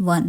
1।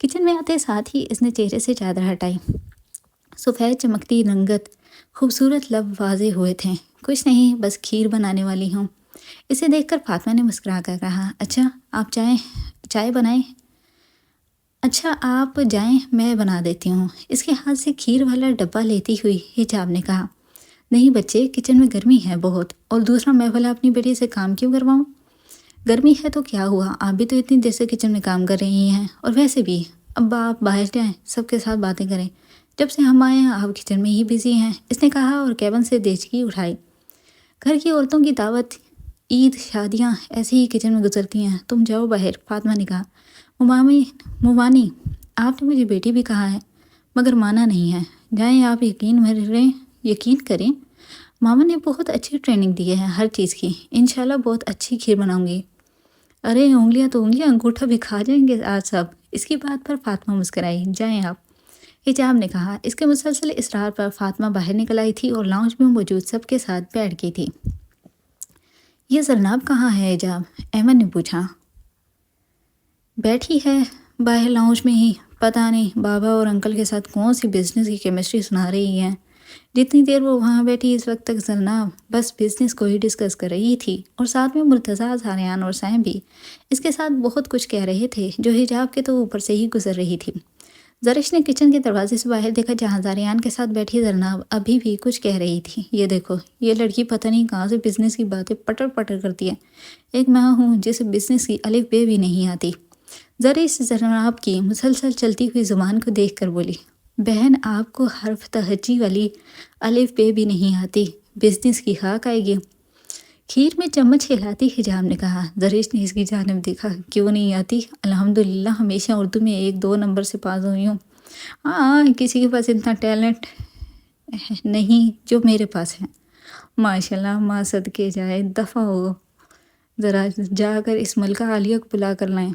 Kitchen میں آتے ساتھ ہی اس نے چہرے سے چادر ہٹائی۔ سفید چمکتی رنگت، خوبصورت لب واضح ہوئے تھے۔ کچھ نہیں، بس کھیر بنانے والی ہوں۔ اسے دیکھ کر فاطمہ نے مسکرا کر کہا، اچھا آپ چائے بنائیں؟ اچھا آپ جائیں، میں بنا دیتی ہوں۔ اس کے ہاتھ سے کھیر والا ڈبہ لیتی ہوئی حجاب نے کہا، نہیں بچے، کچن میں گرمی ہے بہت، اور دوسرا میں بھلا اپنی بیٹی سے کام کیوں کرواؤں؟ گرمی ہے تو کیا ہوا، آپ بھی تو اتنی دیر سے کچن میں کام کر رہی ہیں، اور ویسے بھی ابا آپ باہر جائیں، سب کے ساتھ باتیں کریں، جب سے ہم آئے ہیں آپ کچن میں ہی بزی ہیں، اس نے کہا اور کیبن سے دیچکی اٹھائی۔ گھر کی عورتوں کی دعوت، عید، شادیاں ایسے ہی کچن میں گزرتی ہیں، تم جاؤ باہر، فاطمہ نے کہا۔ مومانی، آپ نے مجھے بیٹی بھی کہا ہے، مگر مانا نہیں ہے، جائیں آپ، یقین کریں، ماما نے بہت اچھی ٹریننگ دی ہے ہر چیز کی، انشاءاللہ بہت اچھی کھیر بناؤں گی۔ ارے انگلیاں تو انگلیاں، انگوٹھا بھی کھا جائیں گے آج سب۔ اس کی بات پر فاطمہ مسکرائی، جائیں آپ، حجاب نے کہا۔ اس کے مسلسل اصرار پر فاطمہ باہر نکل آئی تھی اور لاؤنج میں موجود سب کے ساتھ بیٹھ گئی تھی۔ یہ زرناب کہاں ہے حجاب؟ ایمن نے پوچھا۔ بیٹھی ہے باہر لاؤنج میں ہی، پتہ نہیں بابا اور انکل کے ساتھ کون سی بزنس کی کیمسٹری سنا رہی ہیں۔ جتنی دیر وہ وہاں بیٹھی اس وقت تک زرناب بس بزنس کو ہی ڈسکس کر رہی تھی، اور ساتھ میں مرتضیٰ، زاریان اور سائم بھی اس کے ساتھ بہت کچھ کہہ رہے تھے جو حجاب کے تو اوپر سے ہی گزر رہی تھی۔ زرش نے کچن کے دروازے سے باہر دیکھا جہاں زاریان کے ساتھ بیٹھی زرناب ابھی بھی کچھ کہہ رہی تھی۔ یہ دیکھو، یہ لڑکی پتہ نہیں کہاں سے بزنس کی باتیں پٹر پٹر کرتی ہے، ایک میں ہوں جسے بزنس کی الف بے بھی نہیں آتی۔ زرش زرناب کی مسلسل چلتی ہوئی زبان کو دیکھ کر بولی، بہن آپ کو حرف تہجی والی الف بے بھی نہیں آتی، بزنس کی خاک آئے گی۔ کھیر میں چمچ ہلاتی حجاب نے کہا۔ زرش نے اس کی جانب دیکھا، کیوں نہیں آتی؟ الحمدللہ ہمیشہ اردو میں 1-2 نمبر سے پاس ہوئی ہوں۔ ہاں، کسی کے پاس اتنا ٹیلنٹ نہیں جو میرے پاس ہے۔ ماشاءاللہ، ماں صدقے جائے، دفع ہو، ذرا جا کر اس ملکہ عالیہ کو بلا کر لائیں۔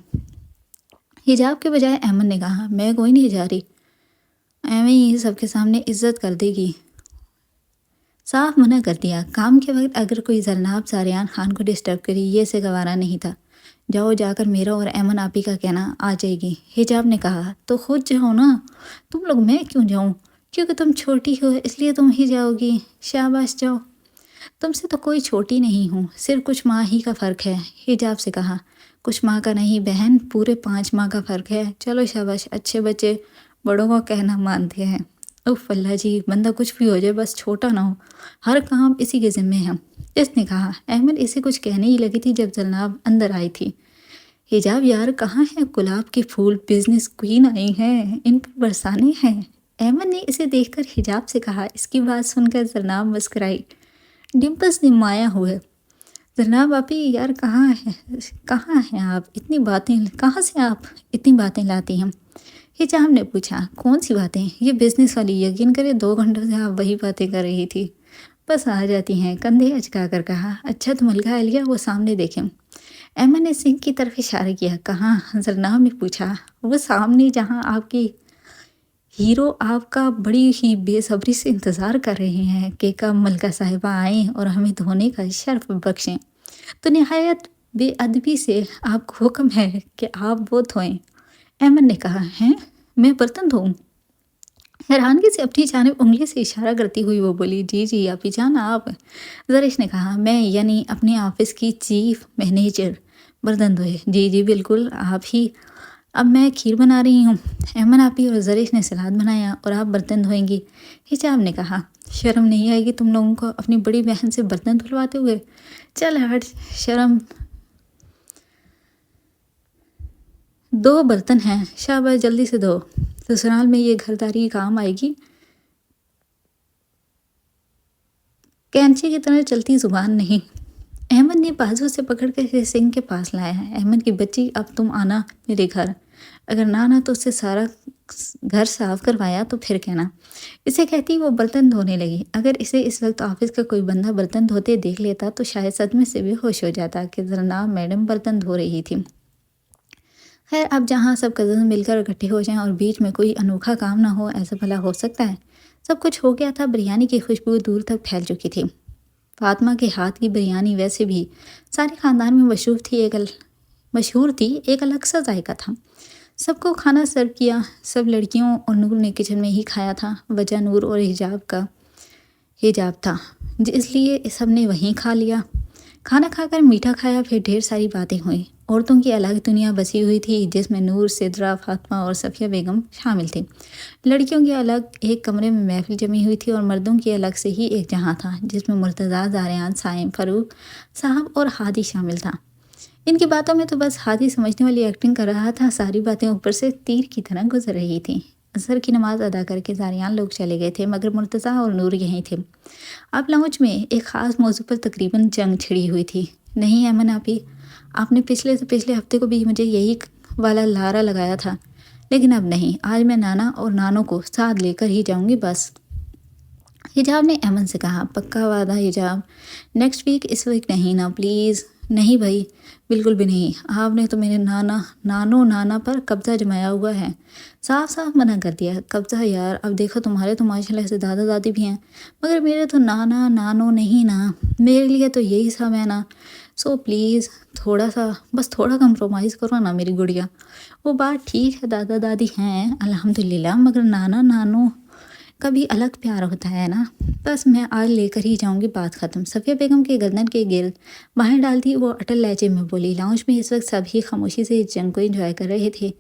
حجاب کے بجائے ایمن نے کہا، میں کوئی نہیں جا رہی، ایویں ہی سب کے سامنے عزت کر دے گی۔ صاف منع کر دیا، کام کے وقت اگر کوئی زرناب زاریان خان کو ڈسٹرب کری یہ اسے گوارا نہیں تھا۔ جاؤ، جا کر میرا اور ایمن آپی کا کہنا آ جائے گی۔ حجاب نے کہا، تو خود جاؤ نا، تم لوگ، میں کیوں جاؤں؟ کیونکہ تم چھوٹی ہو اس لیے تم ہی جاؤ گی، شاباش جاؤ۔ تم سے تو کوئی چھوٹی نہیں ہوں، صرف کچھ ماہ ہی کا فرق ہے، حجاب سے کہا۔ کچھ ماہ کا نہیں بہن، پورے 5 ماہ کا فرق ہے، چلو شاباش، اچھے بچے بڑوں کا کہنا مانتے ہیں۔ اف اللہ جی، بندہ کچھ بھی ہو جائے بس چھوٹا نہ ہو، ہر کام اسی کے ذمے ہے، اس نے کہا۔ احمد اسے کچھ کہنے ہی لگی تھی جب زرناب اندر آئی تھی۔ حجاب یار کہاں ہے گلاب کے پھول، بزنس کوئین آئی ہیں، ان پر برسانے ہیں۔ احمد نے اسے دیکھ کر حجاب سے کہا۔ اس کی بات سن کر زرناب مسکرائی، ڈمپلز نمایاں ہوئے۔ زرناب آپی یار کہاں ہیں آپ؟ کہاں سے آپ اتنی باتیں لاتی ہیں؟ حجاب نے پوچھا۔ کون سی باتیں؟ یہ بزنس والی، یقین کرے 2 گھنٹوں سے آپ وہی باتیں کر رہی تھی، بس آ جاتی ہیں، کندھے اچکا کر کہا۔ اچھا تو ملکہ عالیہ وہ سامنے دیکھیں۔ ایمن نے سنگھ کی طرف اشارہ کیا۔ کہاں؟ زرناب نے پوچھا۔ وہ سامنے جہاں آپ کی ہیرو آپ کا بڑی ہی بے صبری سے انتظار کر رہے ہیں کہ کب ملکہ صاحبہ آئیں اور ہمیں دھونے کا شرف بخشیں، تو نہایت بے ادبی سے آپ کو حکم ہے کہ آپ وہ دھوئیں۔ ایمن نے کہا، ہیں میں برتن دھوؤں؟ حیرانگی سے اپنی جانب انگلی سے اشارہ کرتی ہوئی وہ بولی، جی جی آپی جان آپ۔ زرش نے کہا، میں یعنی اپنے آفس کی چیف مینیجر، برتن دھوئے؟ جی جی بالکل آپ ہی، اب میں کھیر بنا رہی ہوں، ایمن آپی اور زرش نے سلاد بنایا اور آپ برتن دھوئیں گی۔ حجاب نے کہا، شرم نہیں آئے گی تم لوگوں کو اپنی بڑی بہن سے برتن دھلواتے ہوئے؟ چل ہٹ، شرم، 2 برتن ہیں، شاباش جلدی سے دھو، سسرال میں یہ گھرداری کام آئے گی۔ کینچی کی طرح چلتی زبان نہیں۔ احمد نے بازو سے پکڑ کر اسے سنگھ کے پاس لایا ہے۔ احمد کی بچی، اب تم آنا میرے گھر، اگر نہ آنا تو اس سے سارا گھر صاف کروایا تو پھر کہنا۔ اسے کہتی وہ برتن دھونے لگی۔ اگر اسے اس وقت آفس کا کوئی بندہ برتن دھوتے دیکھ لیتا تو شاید صدمے سے بے ہوش ہو جاتا کہ زرناب میڈم برتن دھو رہی تھی۔ خیر، اب جہاں سب کزن مل کر اکٹھے ہو جائیں اور بیچ میں کوئی انوکھا کام نہ ہو، ایسا بھلا ہو سکتا ہے؟ سب کچھ ہو گیا تھا، بریانی کی خوشبو دور تک پھیل چکی تھی۔ فاطمہ کے ہاتھ کی بریانی ویسے بھی سارے خاندان میں مشہور تھی، ایک الگ سا ذائقہ تھا۔ سب کو کھانا سرو کیا۔ سب لڑکیوں اور نور نے کچن میں ہی کھایا تھا، وجہ نور اور حجاب تھا، اس لیے سب نے وہیں کھا لیا۔ کھانا کھا کر میٹھا کھایا، پھر ڈھیر ساری باتیں ہوئیں۔ عورتوں کی الگ دنیا بسی ہوئی تھی جس میں نور، سدرا، فاطمہ اور صفیہ بیگم شامل تھیں۔ لڑکیوں کی الگ ایک کمرے میں محفل جمی ہوئی تھی اور مردوں کی الگ سے ہی ایک جہاں تھا جس میں مرتضیٰ، زاریان، صائم، فاروق صاحب اور ہادی شامل تھا۔ ان کی باتوں میں تو بس ہادی سمجھنے والی ایکٹنگ کر رہا تھا، ساری باتیں اوپر سے تیر کی طرح گزر رہی تھیں۔ عصر کی نماز ادا کر کے زاریان لوگ چلے گئے تھے مگر مرتضیٰ اور نور یہیں تھے۔ اب لاؤنج میں ایک خاص موضوع پر تقریباً جنگ چھڑی ہوئی تھی۔ نہیں ایمن آپی، آپ نے پچھلے سے پچھلے ہفتے کو بھی مجھے یہی والا لارا لگایا تھا، لیکن اب نہیں، آج میں نانا اور نانوں کو ساتھ لے کر ہی جاؤں گی بس۔ حجاب نے ایمن سے کہا، پکا وعدہ حجاب؟ Next week? اس ویک نہیں نا پلیز۔ نہیں بھائی، بالکل بھی نہیں، آپ نے تو میرے نانا پر قبضہ جمایا ہوا ہے۔ صاف صاف منع کر دیا۔ قبضہ یار، اب دیکھو تمہارے تو ماشاءاللہ سے دادا دادی بھی ہیں، مگر میرے تو نانو نہیں نا، میرے لیے تو یہی سب ہے نا، سو پلیز تھوڑا کمپرومائز کرو نا میری گڑیا۔ وہ بات ٹھیک ہے، دادا دادی ہیں الحمدللہ، مگر نانو کا بھی الگ پیار ہوتا ہے نا۔ بس میں آج لے کر ہی جاؤں گی، بات ختم۔ صفیہ بیگم کے گردن کے گرد باہیں ڈالتی وہ اٹل لہجے میں بولی۔ لاؤنج میں اس وقت سب ہی خاموشی سے اس جنگ کو انجوائے کر رہے تھے۔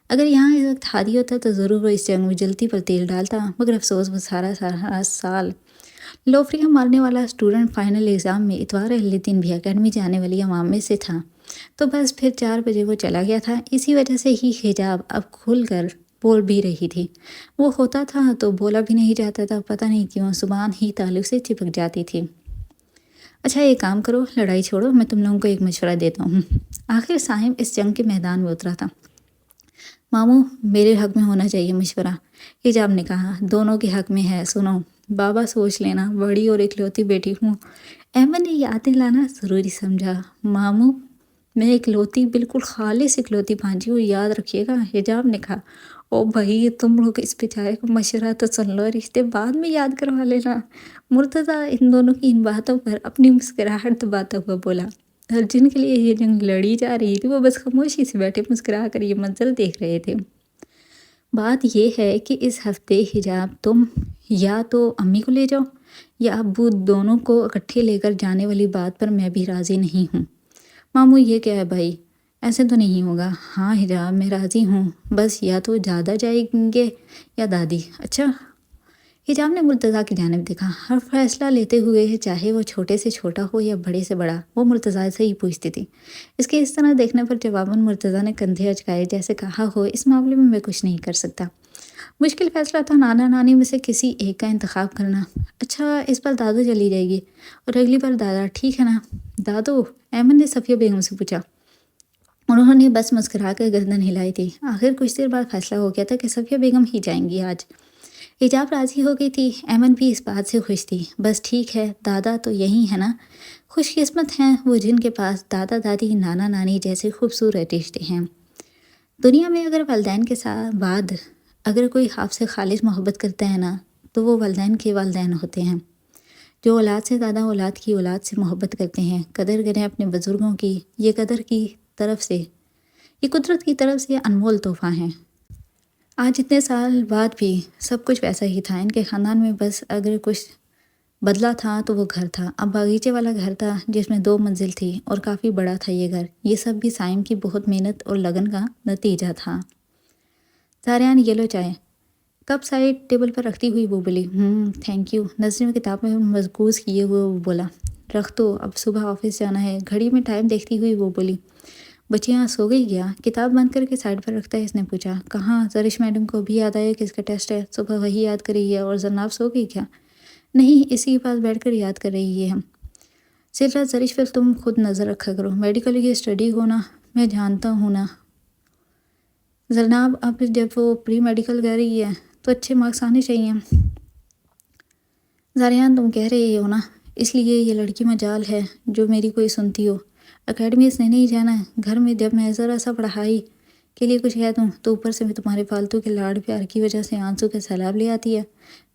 اگر یہاں اس وقت ہادی ہوتا تو ضرور وہ اس جنگ میں جلتی پر تیل ڈالتا، مگر افسوس وہ سارا سال لوفریاں مارنے والا اسٹوڈنٹ فائنل ایگزام میں اتوار اہل دن بھی اکیڈمی جانے والی عوام میں سے تھا، تو بس پھر 4 بجے وہ چلا گیا تھا۔ اسی وجہ سے ہی حجاب اب کھل کر بول بھی رہی تھی۔ وہ ہوتا تھا تو بولا بھی نہیں جاتا تھا، پتہ نہیں کیوں زبان ہی تعلق سے چپک جاتی تھی۔ اچھا ایک کام کرو، لڑائی چھوڑو، میں تم لوگوں کو ایک مشورہ دیتا ہوں۔ آخر صائم اس جنگ کے میدان میں اترا تھا۔ ماموں، میرے حق میں ہونا چاہیے مشورہ، حجاب نے کہا۔ دونوں کے حق میں ہے، سنو۔ بابا سوچ لینا، بڑی اور اکلوتی بیٹی ہوں۔ ایمن نے یاد دلانا ضروری سمجھا۔ ماموں، میں اکلوتی، بالکل خالص اکلوتی بھانجی ہوں، یاد رکھیے گا، حجاب نے کہا۔ او بھائی، تم لوگ اس بیچارے کو مشورہ تو سن لو، رشتے بعد میں یاد کروا لینا۔ مرتضیٰ ان دونوں کی ان باتوں پر اپنی مسکراہٹ دباتا ہوا بولا، اور جن کے لیے یہ جنگ لڑی جا رہی تھی وہ بس خاموشی سے بیٹھے مسکرا کر یہ منظر دیکھ رہے تھے۔ بات یہ ہے کہ اس ہفتے حجاب تم یا تو امی کو لے جاؤ یا ابو، دونوں کو اکٹھے لے کر جانے والی بات پر میں بھی راضی نہیں ہوں۔ ماموں یہ کیا ہے بھائی، ایسے تو نہیں ہوگا۔ ہاں حجاب، میں راضی ہوں، بس یا تو دادا جائیں گے یا دادی۔ اچھا؟ حجاب نے مرتضیٰ کی جانب دیکھا۔ ہر فیصلہ لیتے ہوئے چاہے وہ چھوٹے سے چھوٹا ہو یا بڑے سے بڑا، وہ مرتضیٰ سے ہی پوچھتی تھی۔ اس کے اس طرح دیکھنے پر جواباً مرتضیٰ نے کندھے اچکائے، جیسے کہا ہو اس معاملے میں کچھ نہیں کر سکتا۔ مشکل فیصلہ تھا نانا نانی میں سے کسی ایک کا انتخاب کرنا۔ اچھا اس بار دادو چلی جائے گی اور اگلی بار دادا، ٹھیک ہے نا؟ دادو؟ ایمن نے صفیہ بیگم سے پوچھا۔ انہوں نے بس مسکرا کر گردن ہلائی تھی۔ آخر کچھ دیر بعد فیصلہ ہو گیا تھا کہ صفیہ بیگم ہی جائیں گی آج۔ حجاب راضی ہو گئی تھی، ایمن بھی اس بات سے خوش تھی۔ بس ٹھیک ہے، دادا تو یہی ہے نا۔ خوش قسمت ہیں وہ جن کے پاس دادا دادی، نانا نانی جیسے خوبصورت رشتے ہیں۔ دنیا میں اگر والدین کے ساتھ بعد اگر کوئی آپ سے خالص محبت کرتا ہے نا، تو وہ والدین کے والدین ہوتے ہیں، جو اولاد سے زیادہ اولاد کی اولاد سے محبت کرتے ہیں۔ قدر کریں اپنے بزرگوں کی، یہ قدر کی طرف سے، یہ قدرت کی طرف سے انمول تحفہ ہیں۔ آج اتنے سال بعد بھی سب کچھ ویسا ہی تھا۔ ان کے خاندان میں بس اگر کچھ بدلا تھا تو وہ گھر تھا۔ اب باغیچے والا گھر تھا جس میں 2 منزل تھی اور کافی بڑا تھا یہ گھر۔ یہ سب بھی صائم کی بہت محنت اور لگن کا نتیجہ تھا۔ زاریان، یہ لو چائے۔ کپ سائڈ ٹیبل پر رکھتی ہوئی وہ بولی۔ Thank you. نظر میں کتاب میں مرکوز کیے ہوئے وہ بولا، رکھ دو، اب صبح آفس جانا ہے۔ گھڑی میں ٹائم دیکھتی ہوئی وہ بولی، بچیاں سو گئی کیا؟ کتاب بند کر کے سائڈ پر رکھتا ہے اس نے پوچھا۔ کہاں؟ زرش میڈم کو بھی یاد آیا کہ اس کا ٹیسٹ ہے، صبح وہی یاد کر رہی ہے۔ اور زرناب سو گئی کیا؟ نہیں، اسی کے پاس بیٹھ کر یاد کر رہی ہے۔ صرف زرش پر تم خود نظر رکھا کرو، میڈیکل کی اسٹڈی ہونا میں جانتا ہوں نا۔ زرناب اب جب وہ پری میڈیکل کر رہی ہے تو اچھے مارکس آنے چاہیے۔ زاریان، تم کہہ رہے ہو نا، اس لیے یہ لڑکی مجال ہے جو میری کوئی سنتی ہو۔ اکیڈمی اس نے نہیں جانا ہے، گھر میں جب میں ذرا سا پڑھائی کے لیے کچھ کہہ دوں تو اوپر سے میں تمہارے فالتو کے لاڑ پیار کی وجہ سے آنسو کے سیلاب لے آتی ہے۔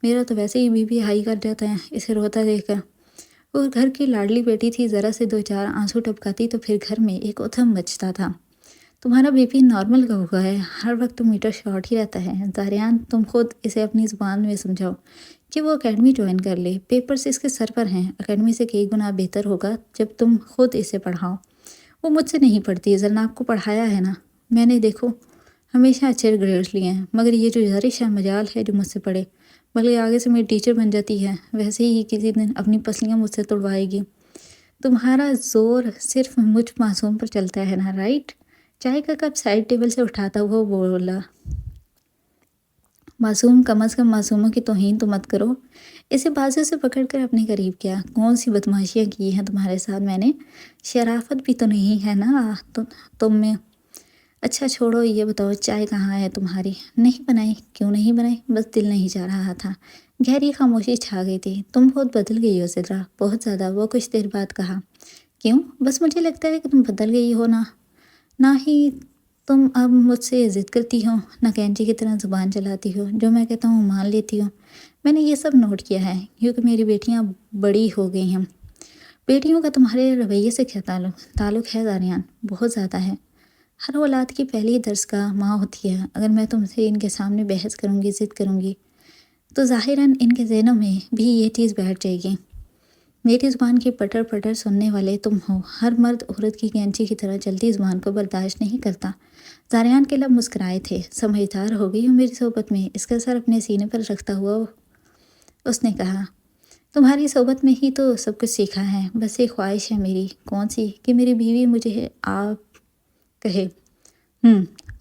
میرا تو ویسے ہی بی ہائی کر جاتا ہے اسے روتا دیکھ کر۔ وہ گھر کی لاڈلی بیٹی تھی، ذرا سے 2-4 آنسو ٹپکاتی تو پھر گھر میں ایک اتھم مچتا تھا۔ تمہارا بی پی نارمل کا ہوا ہے، ہر وقت میٹر شارٹ ہی رہتا ہے۔ زاریان تم خود اسے اپنی زبان میں سمجھاؤ کہ وہ اکیڈمی جوائن کر لے، پیپرز اس کے سر پر ہیں، اکیڈمی سے کئی گنا بہتر ہوگا جب تم خود اسے پڑھاؤ۔ وہ مجھ سے نہیں پڑھتی، زرناب کو پڑھایا ہے نا، میں نے دیکھو ہمیشہ اچھے گریڈز لیے ہیں، مگر یہ جو زرش ہے مجال ہے جو مجھ سے پڑھے، بلکہ آگے سے میری ٹیچر بن جاتی ہے، ویسے ہی کسی دن اپنی پسلیاں مجھ سے توڑوائے گی۔ تمہارا زور صرف مجھ معصوم پر چلتا ہے نا، رائٹ؟ چائے کا کپ سائڈ ٹیبل سے اٹھاتا ہوا بولا، معصوم کم از کم معصوموں کی توہین تو مت کرو۔ اسے بازو سے پکڑ کر اپنے قریب کیا۔ کون سی بدمعاشیاں کی ہیں تمہارے ساتھ میں نے؟ شرافت بھی تو نہیں ہے نا تم میں؟ اچھا چھوڑو، یہ بتاؤ چائے کہاں ہے تمہاری؟ نہیں بنائی؟ کیوں نہیں بنائی؟ بس دل نہیں چاہ رہا تھا۔ گہری خاموشی چھا گئی تھی۔ تم بہت بدل گئی ہو زدرا، بہت زیادہ، وہ کچھ دیر بعد کہا۔ کیوں؟ بس مجھے لگتا ہے کہ تم بدل گئی ہو نا، نہ ہی تم اب مجھ سے ضد کرتی ہو، نہ کینچی کی طرح زبان چلاتی ہو، جو میں کہتا ہوں مان لیتی ہو۔ میں نے یہ سب نوٹ کیا ہے کیونکہ میری بیٹیاں بڑی ہو گئی ہیں۔ بیٹیوں کا تمہارے رویے سے کیا تعلق ہے زاریان؟ بہت زیادہ ہے۔ ہر اولاد کی پہلی درسگاہ ماں ہوتی ہے۔ اگر میں تم سے ان کے سامنے بحث کروں گی، ضد کروں گی، تو ظاہراً ان کے ذہنوں میں بھی یہ چیز بیٹھ جائے گی۔ میری زبان کی پٹر پٹر سننے والے تم ہو۔ ہر مرد عورت کی کینچی کی طرح چلتی زبان کو برداشت نہیں کرتا۔ زاریان کے لب مسکرائے تھے۔ سمجھدار ہو گئی ہو میری صحبت میں، اس کا سر اپنے سینے پر رکھتا ہوا اس نے کہا۔ تمہاری صحبت میں ہی تو سب کچھ سیکھا ہے۔ بس ایک خواہش ہے میری۔ کون سی؟ کہ میری بیوی مجھے آپ کہے۔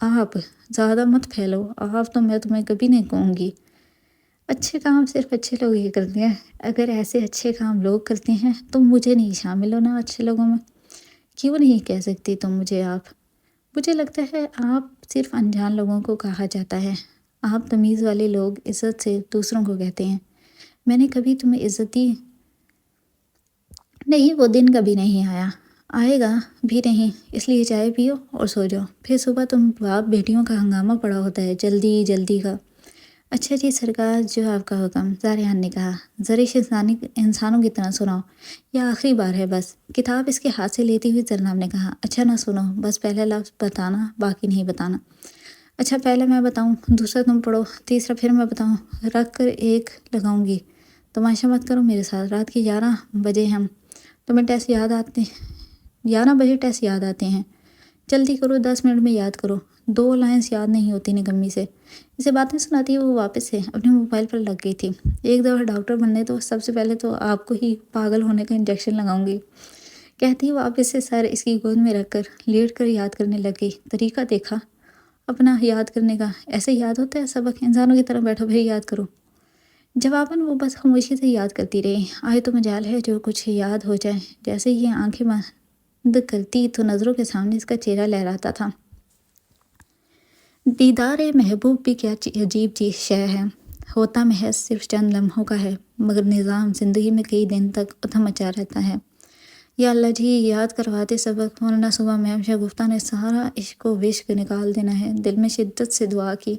آپ زیادہ مت پھیلو، آپ تو میں تمہیں کبھی نہیں کہوں گی۔ اچھے کام صرف اچھے لوگ ہی کرتے ہیں۔ اگر ایسے اچھے کام لوگ کرتے ہیں تو مجھے نہیں شامل ہونا اچھے لوگوں میں؟ کیوں نہیں کہہ سکتی تم مجھے آپ؟ مجھے لگتا ہے آپ صرف انجان لوگوں کو کہا جاتا ہے۔ آپ تمیز والے لوگ عزت سے دوسروں کو کہتے ہیں۔ میں نے کبھی تمہیں عزت دی نہیں، وہ دن کبھی نہیں آئے گا بھی نہیں، اس لیے چائے پیو اور سو جاؤ، پھر صبح تم باپ بیٹیوں کا ہنگامہ پڑا ہوتا ہے، جلدی جلدی کا۔ اچھا جی سرکار، جو آپ کا حکم، زاریان نے کہا۔ زرش انسانوں کی طرح سناؤ، یہ آخری بار ہے بس۔ کتاب اس کے ہاتھ سے لیتی ہوئی زرناب نے کہا۔ اچھا نہ سنو، بس پہلا لفظ بتانا، باقی نہیں بتانا۔ اچھا پہلا میں بتاؤں، دوسرا تم پڑھو، تیسرا پھر میں بتاؤں، رکھ کر ایک لگاؤں گی۔ تماشا مت کرو میرے ساتھ، رات کے 11 بجے ہم تمہیں ٹیسٹ یاد آتے 11 بجے ٹیسٹ یاد آتے ہیں، جلدی کرو، 10 منٹ میں یاد کرو۔ 2 لائنز یاد نہیں ہوتی نکمی سے۔ اسے باتیں سناتی وہ واپس سے اپنے موبائل پر لگ گئی تھی۔ ایک دفعہ ڈاکٹر بننے تو سب سے پہلے تو آپ کو ہی پاگل ہونے کا انجیکشن لگاؤں گی، کہتی واپس سے سر اس کی گود میں رکھ کر لیٹ کر یاد کرنے لگ گئی۔ طریقہ دیکھا اپنا یاد کرنے کا، ایسے یاد ہوتا ہے سبق؟ انسانوں کی طرح بیٹھو بھائی یاد کرو۔ جواباً وہ بس خاموشی سے یاد کرتی رہی۔ آئے تو مجال ہے جو کچھ یاد ہو جائے۔ جیسے یہ آنکھیں بند کرتی تو نظروں کے سامنے اس کا چہرہ لہراتا تھا۔ دیدار محبوب بھی کیا عجیب چیز شے ہے، ہوتا محض صرف چند لمحوں کا ہے، مگر نظام زندگی میں کئی دن تک اتھم مچا رہتا ہے۔ یا اللہ جی، یاد کرواتے سبق، ورنہ صبح میم شگفتہ نے سارا عشق و وشق نکال دینا ہے۔ دل میں شدت سے دعا کی۔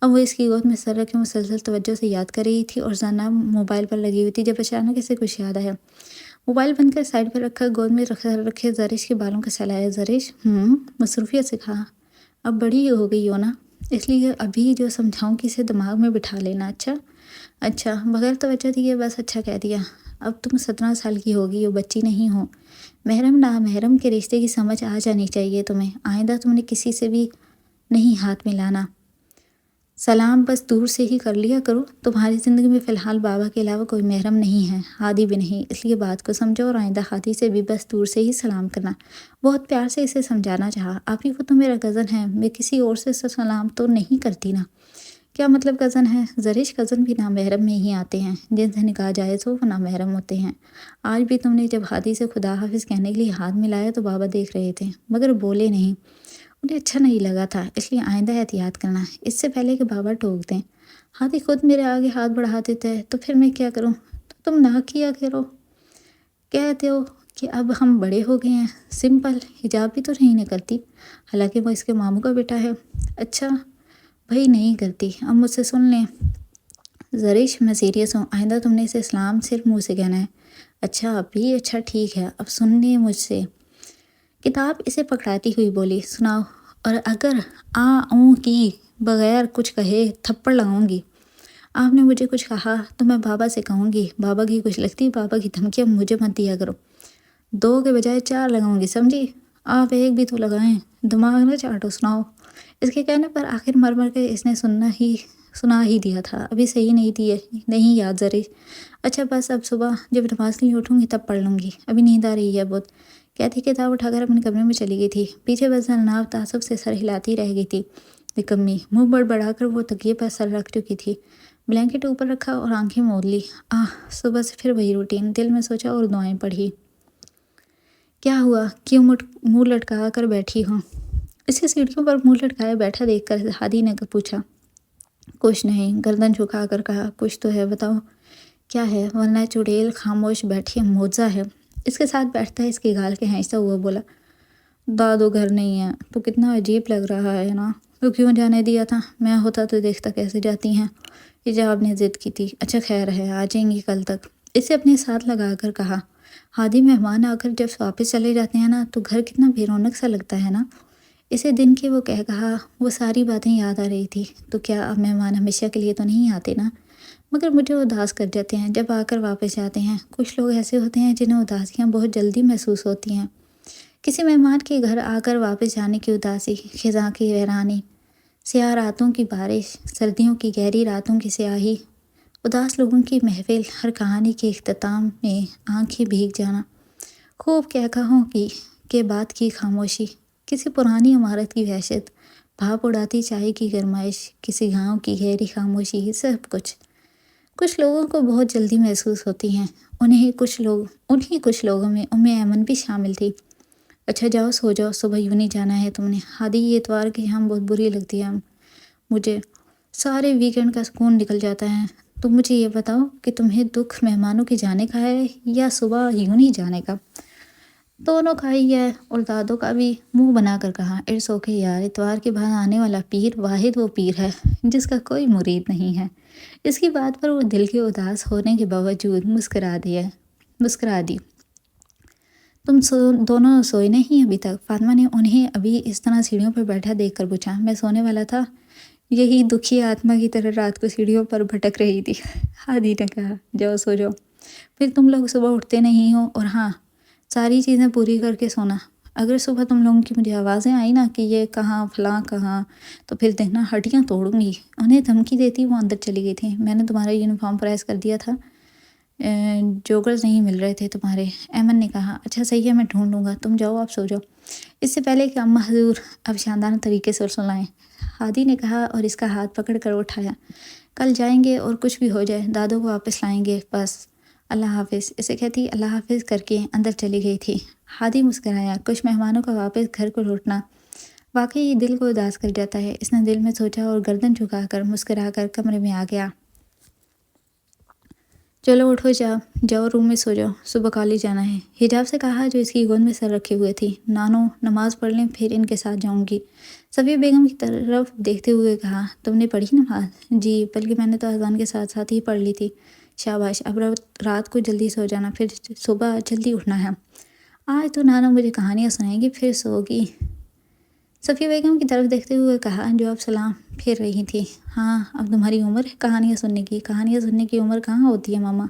اب وہ اس کی گود میں سر رکھے مسلسل توجہ سے یاد کر رہی تھی اور زینب موبائل پر لگی ہوئی تھی، جب اچانک اسے کچھ یاد آیا۔ موبائل بند کر سائڈ پر رکھا، گود میں رکھے زرش کے بالوں کا سہلایا۔ زرش مصروفیت سے کہا، اب بڑی ہو گئی ہو نا، اس لیے ابھی جو سمجھاؤں کہ اسے دماغ میں بٹھا لینا۔ اچھا بغیر توجہ دیے بس اچھا کہہ دیا۔ اب تم 17 سال کی ہوگی ہو، بچی نہیں ہو۔ محرم نامحرم کے رشتے کی سمجھ آ جانی چاہیے تمہیں۔ آئندہ تم نے کسی سے بھی نہیں ہاتھ ملانا، سلام بس دور سے ہی کر لیا کرو۔ تمہاری زندگی میں فی الحال بابا کے علاوہ کوئی محرم نہیں ہے، ہادی بھی نہیں، اس لیے بات کو سمجھو اور آئندہ ہادی سے بھی بس دور سے ہی سلام کرنا۔ بہت پیار سے اسے سمجھانا چاہا۔ آپ ہی وہ تو میرا کزن ہے، میں کسی اور سے سلام تو نہیں کرتی نا۔ کیا مطلب کزن ہے؟ زرش کزن بھی نامحرم میں ہی آتے ہیں، جن سے نکاح جائز ہو وہ نامحرم ہوتے ہیں۔ آج بھی تم نے جب ہادی سے خدا حافظ کہنے کے لیے ہاتھ ملایا تو بابا دیکھ رہے تھے، مگر بولے نہیں، انہیں اچھا نہیں لگا تھا، اس لیے آئندہ احتیاط کرنا، اس سے پہلے کہ بابا ٹوک دیں۔ ہادی خود میرے آگے ہاتھ بڑھا دیتا ہے تو پھر میں کیا کروں؟ تو تم نہ کیا کرو، کہتے ہو کہ اب ہم بڑے ہو گئے ہیں، سمپل حجاب بھی تو نہیں نکلتی، حالانکہ وہ اس کے ماموں کا بیٹا ہے۔ اچھا بھائی نہیں کرتی، اب مجھ سے سن لیں۔ زرش میں سیریس ہوں، آئندہ تم نے اسے اسلام صرف منہ سے کہنا ہے۔ اچھا ابھی، اچھا ٹھیک ہے، اب سننے مجھ سے۔ کتاب اسے پکڑاتی ہوئی بولی، سناؤ اور اگر اوں کی بغیر کچھ کہے تھپڑ لگاؤں گی۔ آپ نے مجھے کچھ کہا تو میں بابا سے کہوں گی، بابا کی کچھ لگتی، بابا کی دھمکیاں مجھے مت دیا کرو، 2 کے بجائے 4 لگاؤں گی، سمجھی؟ آپ 1 بھی تو لگائیں، دماغ نہ چاٹو، سناؤ۔ اس کے کہنے پر آخر مر مر کے اس نے سنا ہی دیا تھا۔ ابھی صحیح نہیں یاد ذرے۔ اچھا بس اب صبح جب نماز کے لیے اٹھوں گی تب پڑھ لوں گی، ابھی نیند آ رہی ہے بہت، کہتی کتاب اٹھا کر اپنے کمرے میں چلی گئی تھی۔ پیچھے بس زلناف تعصب سے سر ہلاتی رہ گئی تھی۔ نکمی منہ بڑبڑا کر وہ تکیے پر سر رکھ چکی تھی، بلینکٹ اوپر رکھا اور آنکھیں موڑ لی۔ صبح سے پھر وہی روٹین، دل میں سوچا اور دعائیں پڑھی۔ کیا ہوا؟ کیوں منہ لٹکا کر بیٹھی ہوں؟ اسے سیڑھیوں پر منہ لٹکائے بیٹھا دیکھ کر ہادی نے پوچھا۔ کچھ نہیں، گردن جھکا کر کہا۔ کچھ تو ہے، بتاؤ کیا ہے، ورنہ چڑیل خاموش بیٹھی معجزہ ہے۔ اس کے ساتھ بیٹھتا ہے اس کے گال کے ہینستا ہوا بولا، دادو گھر نہیں ہے تو کتنا عجیب لگ رہا ہے نا، تو کیوں جانے دیا تھا؟ میں ہوتا تو دیکھتا کیسے جاتی ہیں۔ حجاب نے ضد کی تھی۔ اچھا خیر ہے، آ جائیں گی کل تک، اسے اپنے ساتھ لگا کر کہا۔ ہادی مہمان آ کر جب واپس چلے جاتے ہیں نا تو گھر کتنا بے رونق سا لگتا ہے نا۔ اسے دن کے وہ کہا وہ ساری باتیں یاد آ رہی تھی۔ تو کیا اب مہمان ہمیشہ کے لیے تو نہیں آتے نا، مگر مجھے اداس کر جاتے ہیں جب آ کر واپس جاتے ہیں۔ کچھ لوگ ایسے ہوتے ہیں جنہیں اداسیاں بہت جلدی محسوس ہوتی ہیں۔ کسی مہمان کے گھر آ کر واپس جانے کی اداسی، خزاں کی ویرانی، سیاہ راتوں کی بارش، سردیوں کی گہری راتوں کی سیاہی، اداس لوگوں کی محفل، ہر کہانی کے اختتام میں آنکھیں بھیگ جانا، خوب کہوں کے بعد کی خاموشی، کسی پرانی عمارت کی وحشت، بھاپ اڑاتی چائے کی گرمائش، کسی گاؤں کی گہری خاموشی، سب کچھ لوگوں کو بہت جلدی محسوس ہوتی ہیں۔ انہیں کچھ لوگوں میں ایمن بھی شامل تھی۔ اچھا جاؤ سو جاؤ، صبح یوں نہیں جانا ہے تم نے۔ ہادی یہ اتوار کی ہم بہت بری لگتی ہے مجھے، سارے ویکنڈ کا سکون نکل جاتا ہے۔ تم مجھے یہ بتاؤ کہ تمہیں دکھ مہمانوں کے جانے کا ہے یا صبح یوں نہیں جانے کا؟ دونوں کا ہی ہے، اور دادو کا بھی، منہ بنا کر کہا۔ اٹس اوکے یار، اتوار کے بعد آنے والا پیر واحد وہ پیر ہے جس کا کوئی مرید نہیں ہے۔ اس کی بات پر وہ دل کے اداس ہونے کے باوجود مسکرا دی۔ تم دونوں سوئے نہیں ابھی تک؟ فاطمہ نے انہیں ابھی اس طرح سیڑھیوں پر بیٹھا دیکھ کر پوچھا۔ میں سونے والا تھا، یہی دکھی آتما کی طرح رات کو سیڑھیوں پر بھٹک رہی تھی۔ ہادی نے کہا، جاؤ سو جاؤ، پھر تم لوگ صبح اٹھتے نہیں ہو، اور ہاں ساری چیزیں پوری کر کے سونا۔ اگر صبح تم لوگوں کی مجھے آوازیں آئی نا کہ یہ کہاں فلاں کہاں، تو پھر دیکھنا ہڈیاں توڑوں گی۔ انہیں دھمکی دیتی وہ اندر چلی گئی تھی۔ میں نے تمہارا یونیفارم پریس کر دیا تھا، جوگرز نہیں مل رہے تھے تمہارے، ایمن نے کہا۔ اچھا صحیح ہے، میں ڈھونڈ لوں گا، تم جاؤ، آپ سو جاؤ، اس سے پہلے کہ اماں حضور اب شاندار طریقے سے سلائیں، ہادی نے کہا اور اس کا ہاتھ پکڑ کر اٹھایا۔ کل جائیں گے اور کچھ بھی ہو جائے دادو کو واپس لائیں گے، بس اللہ حافظ۔ اسے کہتی اللہ حافظ کر کے اندر چلی گئی تھی۔ ہادی مسکرایا۔ کچھ مہمانوں کا واپس گھر کو لوٹنا واقعی دل کو اداس کر جاتا ہے، اس نے دل میں سوچا اور گردن جھکا کر مسکرا کر کمرے میں آ گیا۔ چلو اٹھو، جاؤ روم میں سو جاؤ، صبح کالج جانا ہے، حجاب سے کہا جو اس کی گود میں سر رکھے ہوئے تھی۔ نانو نماز پڑھ لیں پھر ان کے ساتھ جاؤں گی، صفیہ بیگم کی طرف دیکھتے ہوئے کہا۔ تم نے پڑھی نماز؟ جی، بلکہ میں نے تو اذان کے ساتھ ساتھ ہی پڑھ لی تھی۔ شاباش، اب رات کو جلدی سو جانا، پھر صبح جلدی اٹھنا ہے۔ آج تو نانو مجھے کہانیاں سنائیں گی پھر سو گی، صفیہ بیگم کی طرف دیکھتے ہوئے کہا جو اب سلام پھیر رہی تھی۔ ہاں، اب تمہاری عمر ہے کہانیاں سننے کی؟ کہانیاں سننے کی عمر کہاں ہوتی ہے ماما۔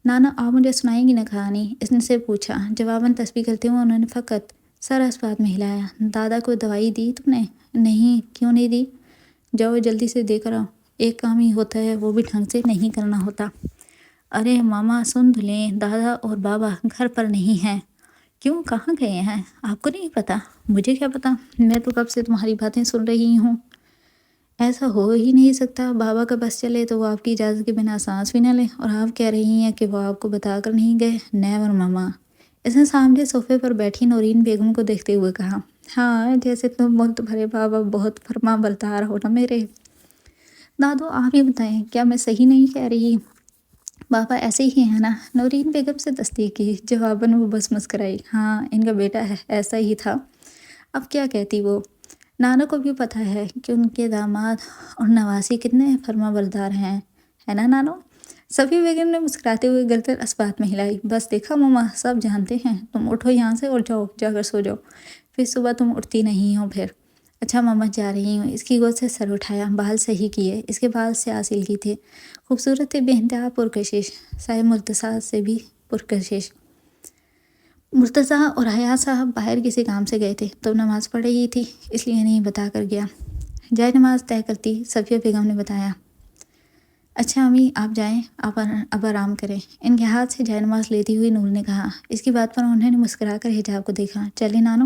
نانا آپ مجھے سنائیں گی نا کہانی؟ اس نے سے پوچھا۔ جواباً تسبیح کرتے ہوئے انہوں نے فقط سر اس بات میں ہلایا۔ دادا کو دوائی دی تم نے؟ نہیں، کیوں نہیں دی؟ جاؤ جلدی سے دے کر آؤ، ایک کام ہی ہوتا ہے وہ بھی ڈھنگ سے نہیں کرنا ہوتا۔ ارے ماما سن تو لیں، دادا اور بابا گھر پر نہیں ہیں۔ کیوں، کہاں گئے ہیں؟ آپ کو نہیں پتہ؟ مجھے کیا پتہ، میں تو کب سے تمہاری باتیں سن رہی ہوں۔ ایسا ہو ہی نہیں سکتا، بابا کا بس چلے تو وہ آپ کی اجازت کے بنا سانس بھی نہ لیں، اور آپ کہہ رہی ہیں کہ وہ آپ کو بتا کر نہیں گئے؟ نیور ماما، اس نے سامنے صوفے پر بیٹھی نورین بیگم کو دیکھتے ہوئے کہا۔ ہاں، جیسے تمہارے بابا بہت فرما بردار ہو نا میرے۔ دادو آپ ہی بتائیں، کیا میں صحیح نہیں کہہ رہی؟ بابا ایسے ہی ہیں نا؟ نورین بیگم سے تصدیق کی، جواباً وہ بس مسکرائی۔ ہاں، ان کا بیٹا ایسا ہی تھا، اب کیا کہتی وہ۔ نانو کو بھی پتہ ہے کہ ان کے داماد اور نواسی کتنے فرما بردار ہیں، ہے نا نانو؟ صفیہ بیگم نے مسکراتے ہوئے گردن اس بات میں ہلائی۔ بس دیکھا ماما، سب جانتے ہیں، تم اٹھو یہاں سے اور جاؤ، جا کر سو جاؤ، پھر صبح تم اٹھتی نہیں ہو پھر۔ اچھا ماما جا رہی ہوں، اس کی گود سے سر اٹھایا، بال صحیح کیے، اس کے بال سیاہ سلکی تھے، خوبصورت تھے، بے انتہا پرکشش، صاحب مرتضیٰ سے بھی پرکشش۔ مرتضیٰ اور حیات صاحب باہر کسی کام سے گئے تھے تو نماز پڑھ رہی تھی، اس لیے نہیں بتا کر گیا۔ جائے نماز طے کرتی صفیہ بیگم نے بتایا، اچھا امی آپ جائیں، اب آرام کریں۔ ان کے ہاتھ سے جائے نماز لیتی ہوئی نور نے کہا۔ اس کی بات پر انہوں نے مسکرا کر حجاب کو دیکھا۔ چلیں نانو؟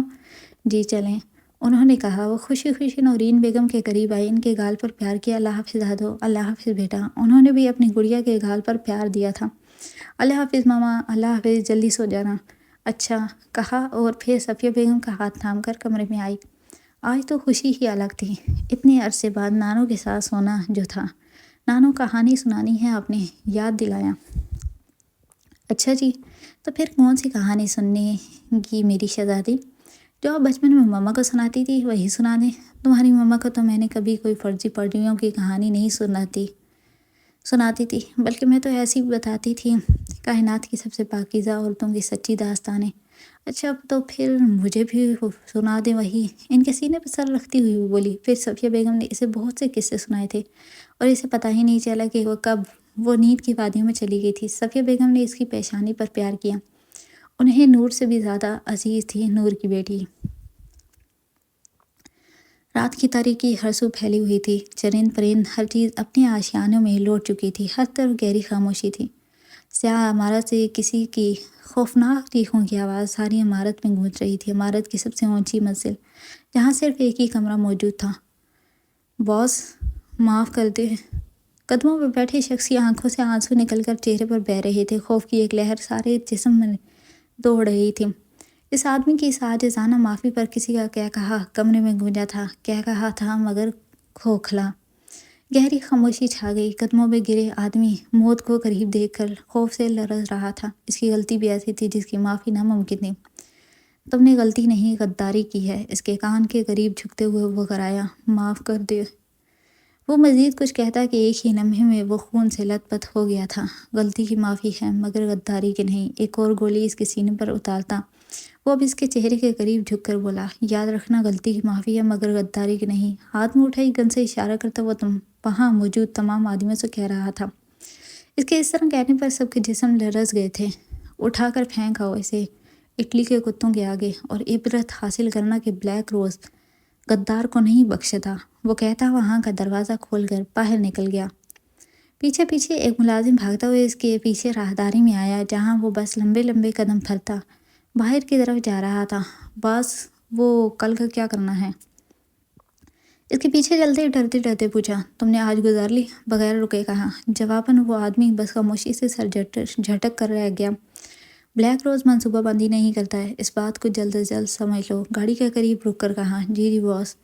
جی چلیں، انہوں نے کہا۔ وہ خوشی خوشی نورین بیگم کے قریب آئی، ان کے گال پر پیار کیا۔ اللہ حافظ دادو، اللہ حافظ بیٹا۔ انہوں نے بھی اپنی گڑیا کے گال پر پیار دیا تھا۔ اللہ حافظ ماما، اللہ حافظ، جلدی سو جانا۔ اچھا کہا اور پھر صفیہ بیگم کا ہاتھ تھام کر کمرے میں آئی۔ آج تو خوشی ہی الگ تھی، اتنے عرصے بعد نانو کے ساتھ سونا جو تھا۔ نانو کہانی سنانی ہے آپ نے، یاد دلایا۔ اچھا جی، تو پھر کون سی کہانی سننے کی میری شہزادی؟ جو آپ بچپن میں ماما کو سناتی تھی وہی سنا دیں۔ تمہاری ماما کو تو میں نے کبھی کوئی فرضی پریوں کی کہانی نہیں سناتی تھی، بلکہ میں تو ایسی بتاتی تھی، کائنات کی سب سے پاکیزہ عورتوں کی سچی داستانیں۔ اچھا تو پھر مجھے بھی سنا دیں وہی، ان کے سینے پر سر رکھتی ہوئی بولی۔ پھر صفیہ بیگم نے اسے بہت سے قصے سنائے تھے اور اسے پتہ ہی نہیں چلا کہ وہ کب وہ نیند کی وادیوں میں چلی گئی تھی۔ صفیہ بیگم نے اس کی پیشانی پر پیار کیا۔ انہیں نور سے بھی زیادہ عزیز تھی نور کی بیٹی۔ رات کی تاریکی ہر سو پھیلی ہوئی تھی، چرند پرند ہر چیز اپنے آشیانوں میں لوٹ چکی تھی، ہر طرف گہری خاموشی تھی۔ سیاہ عمارت سے کسی کی خوفناک چیخوں کی آواز ساری عمارت میں گونج رہی تھی۔ عمارت کی سب سے اونچی منزل جہاں صرف ایک ہی کمرہ موجود تھا۔ باس معاف کر دے۔ قدموں پر بیٹھے شخص کی آنکھوں سے آنسو نکل کر چہرے پر بہہ رہے تھے، خوف کی ایک لہر سارے جسم میں دوڑ رہی تھی۔ اس آدمی کی اس عاجزانہ معافی پر کسی کا کیا کہا کمرے میں گونجا تھا، کیا کہا تھا مگر کھوکھلا۔ گہری خاموشی چھا گئی۔ قدموں پہ گرے آدمی موت کو قریب دیکھ کر خوف سے لرز رہا تھا۔ اس کی غلطی بھی ایسی تھی جس کی معافی ناممکن تھی۔ تم نے غلطی نہیں غداری کی ہے، اس کے کان کے قریب جھکتے ہوئے وہ کرایا، معاف کر دے۔ وہ مزید کچھ کہتا کہ ایک ہی لمحے میں وہ خون سے لت پت ہو گیا تھا۔ غلطی کی معافی ہے مگر غداری کی نہیں۔ ایک اور گولی اس کے سینے پر اتارتا وہ اب اس کے چہرے کے قریب جھک کر بولا، یاد رکھنا غلطی کی معافی ہے مگر غداری کی نہیں۔ ہاتھ میں اٹھائی گن سے اشارہ کرتا وہ وہاں موجود تمام آدمیوں سے کہہ رہا تھا۔ اس کے اس طرح کہنے پر سب کے جسم لرز گئے تھے۔ اٹھا کر پھینک آؤ اسے اٹلی کے کتوں کے آگے، اور عبرت حاصل کرنا کہ بلیک روز غدار کو نہیں بخشتا۔ وہ کہتا وہاں کا دروازہ کھول کر باہر نکل گیا۔ پیچھے پیچھے ایک ملازم بھاگتا ہوئے اس کے پیچھے راہداری میں آیا جہاں وہ بس لمبے لمبے قدم پھرتا باہر کی طرف جا رہا تھا۔ باس وہ کل کا کیا کرنا ہے؟ اس کے پیچھے چلتے ڈرتے ڈرتے پوچھا، تم نے آج گزار لی؟ بغیر رکے کہا۔ جواباً وہ آدمی بس خاموشی سے سر جھٹک کر رہ گیا۔ بلیک روز منصوبہ بندی نہیں کرتا ہے، اس بات کو جلد از جلد سمجھ لو۔ گاڑی کے قریب رک کر کہا، جی جی باس۔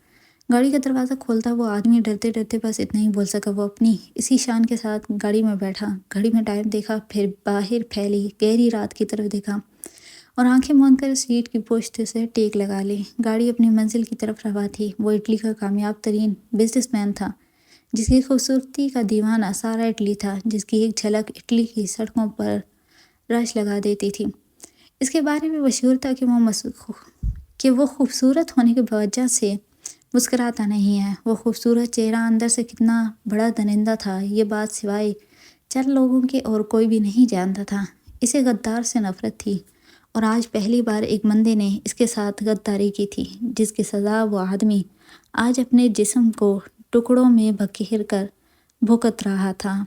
گاڑی کا دروازہ کھولتا وہ آدمی ڈرتے ڈرتے بس اتنا ہی بول سکا۔ وہ اپنی اسی شان کے ساتھ گاڑی میں بیٹھا، گھڑی میں ٹائم دیکھا، پھر باہر پھیلی گہری رات کی طرف دیکھا اور آنکھیں موند کر سیٹ کی پشت سے ٹیک لگا لی۔ گاڑی اپنی منزل کی طرف رواں تھی۔ وہ اٹلی کا کامیاب ترین بزنس مین تھا، جس کی خوبصورتی کا دیوانہ سارا اٹلی تھا، جس کی ایک جھلک اٹلی کی سڑکوں پر رش لگا دیتی تھی۔ اس کے بارے میں مشہور تھا کہ وہ خوبصورت ہونے کی وجہ سے مسکراتا نہیں ہے۔ وہ خوبصورت چہرہ اندر سے کتنا بڑا درندہ تھا، یہ بات سوائے چند لوگوں کے اور کوئی بھی نہیں جانتا تھا۔ اسے غدار سے نفرت تھی، اور آج پہلی بار ایک بندے نے اس کے ساتھ غداری کی تھی، جس کی سزا وہ آدمی آج اپنے جسم کو ٹکڑوں میں بکھیر کر بھگت رہا تھا۔